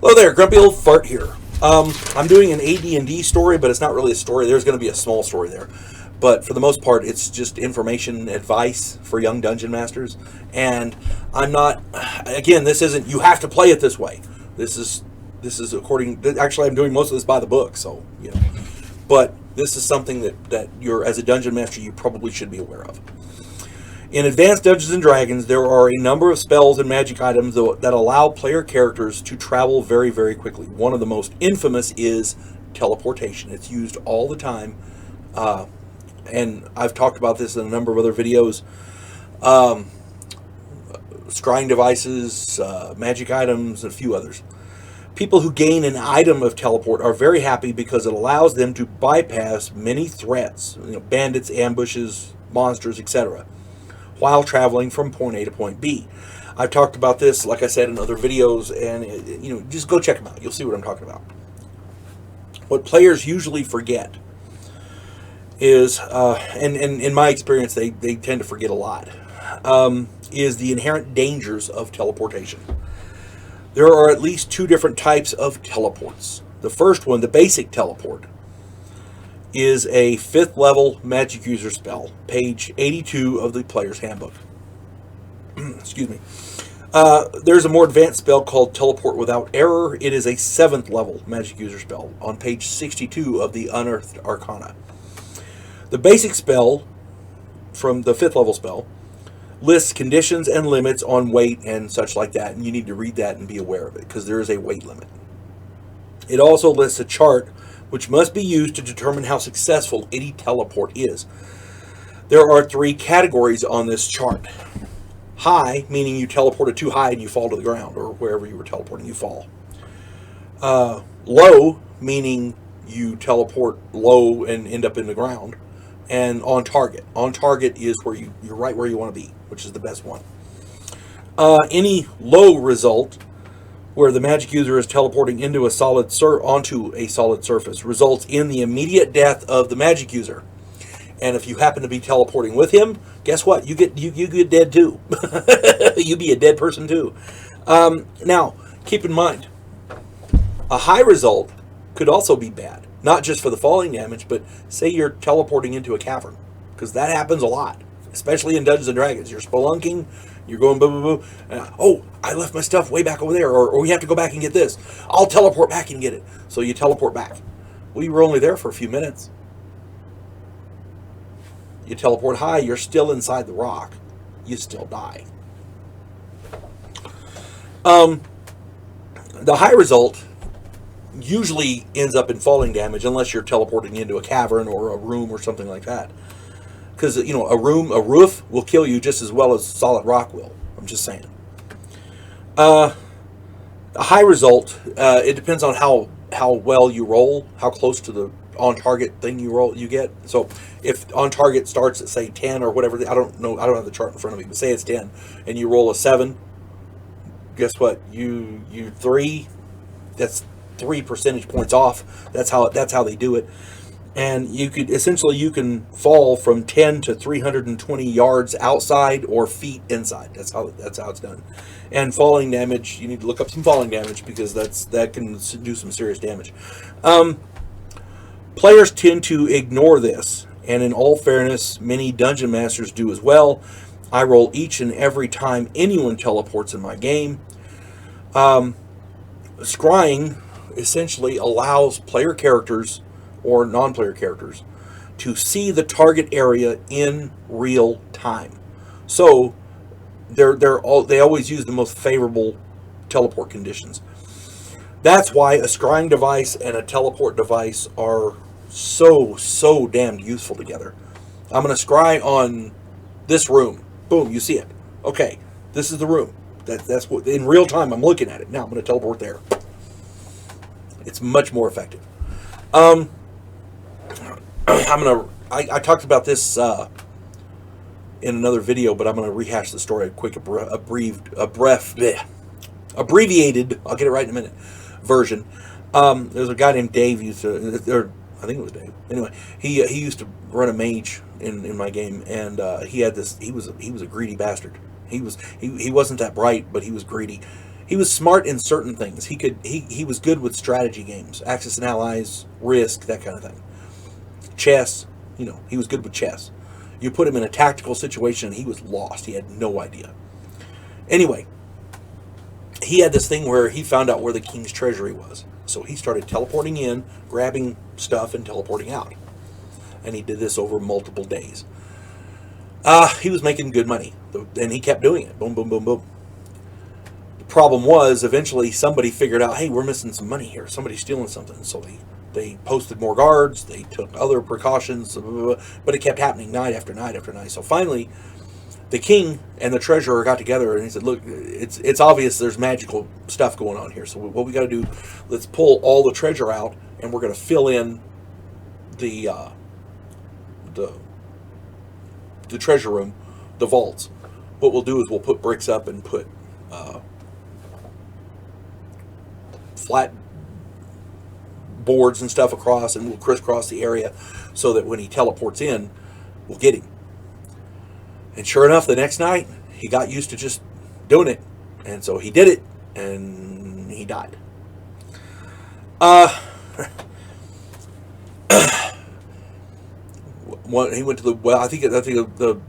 Hello there, Grumpy Old Fart here. I'm doing an AD&D story, but it's not really a story. There's going to be a small story there. But for the most part, it's just information, advice for young dungeon masters. And I'm not, again, this isn't, you have to play it this way. This is actually, I'm doing most of this by the book, so, you know. But this is something that you're, as a dungeon master, you probably should be aware of. In Advanced Dungeons & Dragons, there are a number of spells and magic items that allow player characters to travel very, very quickly. One of the most infamous is teleportation. It's used all the time, and I've talked about this in a number of other videos. Scrying devices, magic items, and a few others. People who gain an item of teleport are very happy because it allows them to bypass many threats, bandits, ambushes, monsters, etc., while traveling from point A to point B. I've talked about this, like I said, in other videos, and just go check them out. You'll see what I'm talking about. What players usually forget is, and in my experience, they tend to forget a lot, is the inherent dangers of teleportation. There are at least two different types of teleports. The first one, the basic teleport, is a 5th level magic user spell, page 82 of the player's handbook. Excuse me. There's a more advanced spell called Teleport Without Error. It is a 7th level magic user spell on page 62 of the Unearthed Arcana. The basic spell, from the 5th level spell, lists conditions and limits on weight and such like that, and you need to read that and be aware of it, because there is a weight limit. It also lists a chart which must be used to determine how successful any teleport is. There are 3 categories on this chart. High, meaning you teleported too high and you fall to the ground, or wherever you were teleporting you fall. Low, meaning you teleport low and end up in the ground. And on target. On target is where you're right where you want to be, which is the best one. Any low result, where the magic user is teleporting into onto a solid surface, results in the immediate death of the magic user. And if you happen to be teleporting with him, guess what? You get dead too. You be a dead person too. Now, keep in mind, a high result could also be bad. Not just for the falling damage, but say you're teleporting into a cavern, because that happens a lot, especially in Dungeons & Dragons. You're spelunking, you're going boo, boo, boo. Oh, I left my stuff way back over there, or we have to go back and get this. I'll teleport back and get it. So you teleport back. Well, you were only there for a few minutes. You teleport high, you're still inside the rock. You still die. The high result usually ends up in falling damage, unless you're teleporting into a cavern or a room or something like that. Because, a roof will kill you just as well as solid rock will. I'm just saying. A high result, it depends on how well you roll, how close to the on-target thing you get. So if on-target starts at, say, 10 or whatever, I don't know, I don't have the chart in front of me, but say it's 10, and you roll a 7, guess what? You 3, that's 3 percentage points off. That's how they do it. And you can fall from 10 to 320 yards outside or feet inside. That's how it's done. And falling damage, you need to look up some falling damage, because that can do some serious damage. Players tend to ignore this, and in all fairness, many dungeon masters do as well. I roll each and every time anyone teleports in my game. Scrying essentially allows player characters or non-player characters to see the target area in real time. So they always use the most favorable teleport conditions. That's why a scrying device and a teleport device are so damned useful together. I'm going to scry on this room. Boom, you see it. Okay, this is the room. That's what, in real time, I'm looking at it. Now I'm going to teleport there. It's much more effective. I talked about this in another video, but I'm going to rehash the story, a quick abbreviated, I'll get it right in a minute, version. There's a guy named Dave, I think it was Dave. Anyway, he used to run a mage in my game, and he was a greedy bastard. He wasn't that bright, but he was greedy. He was smart in certain things. He was good with strategy games, Axis and Allies, Risk, that kind of thing. Chess, he was good with chess. You put him in a tactical situation and he was lost. He had no idea. Anyway, he had this thing where he found out where the king's treasury was. So he started teleporting in, grabbing stuff, and teleporting out. And he did this over multiple days. He was making good money, and he kept doing it. Boom, boom, boom, boom. The problem was, eventually somebody figured out, hey, we're missing some money here. Somebody's stealing something. So they posted more guards. They took other precautions. Blah, blah, blah, but it kept happening night after night after night. So finally, the king and the treasurer got together and he said, look, it's obvious there's magical stuff going on here. So what we got to do, let's pull all the treasure out and we're going to fill in the treasure room, the vaults. What we'll do is we'll put bricks up and put flat boards and stuff across, and we'll crisscross the area so that when he teleports in, we'll get him. And sure enough, the next night, he got used to just doing it. And so he did it, and he died. He went to the well. I think the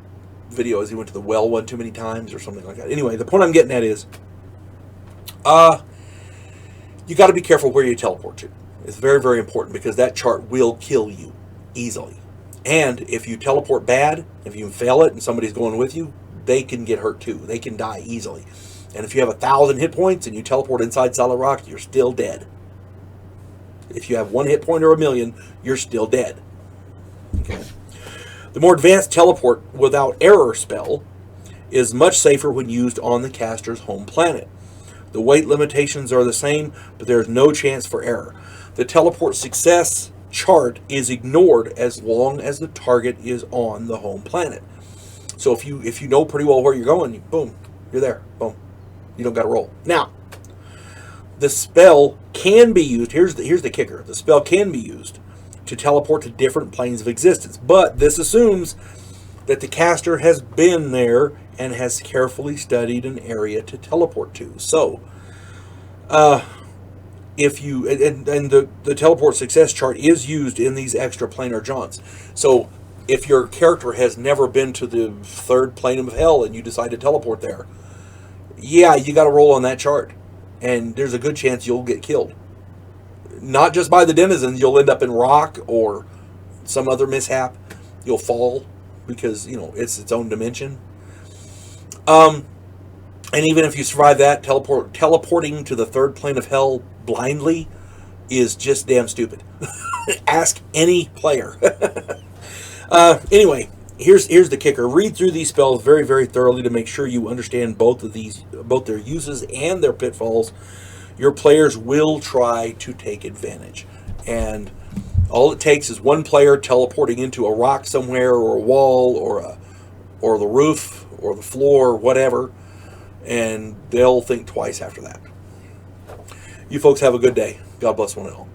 video is he went to the well one too many times or something like that. Anyway, the point I'm getting at is, you got to be careful where you teleport to. It's very, very important because that chart will kill you easily. And if you teleport bad, if you fail it and somebody's going with you, they can get hurt too. They can die easily. And if you have 1,000 hit points and you teleport inside solid rock, you're still dead. If you have 1 hit point or 1,000,000, you're still dead. Okay. The more advanced teleport without error spell is much safer when used on the caster's home planet. The weight limitations are the same, but there's no chance for error. The teleport success chart is ignored as long as the target is on the home planet. So if you know pretty well where you're going, boom, you're there. Boom. You don't got to roll. Now, the spell can be used. Here's the kicker. The spell can be used to teleport to different planes of existence, but this assumes that the caster has been there and has carefully studied an area to teleport to. So, if you and the teleport success chart is used in these extra planar jaunts. So if your character has never been to the 3rd plane of hell and you decide to teleport there, yeah, you got to roll on that chart, and there's a good chance you'll get killed. Not just by the denizens, you'll end up in rock or some other mishap. You'll fall because it's its own dimension. And even if you survive that, teleporting to the 3rd plane of hell blindly is just damn stupid. Ask any player. Anyway, here's the kicker. Read through these spells very, very thoroughly to make sure you understand both their uses and their pitfalls. Your players will try to take advantage. And all it takes is one player teleporting into a rock somewhere or a wall or the roof or the floor, whatever, and they'll think twice after that. You folks have a good day. God bless one and all.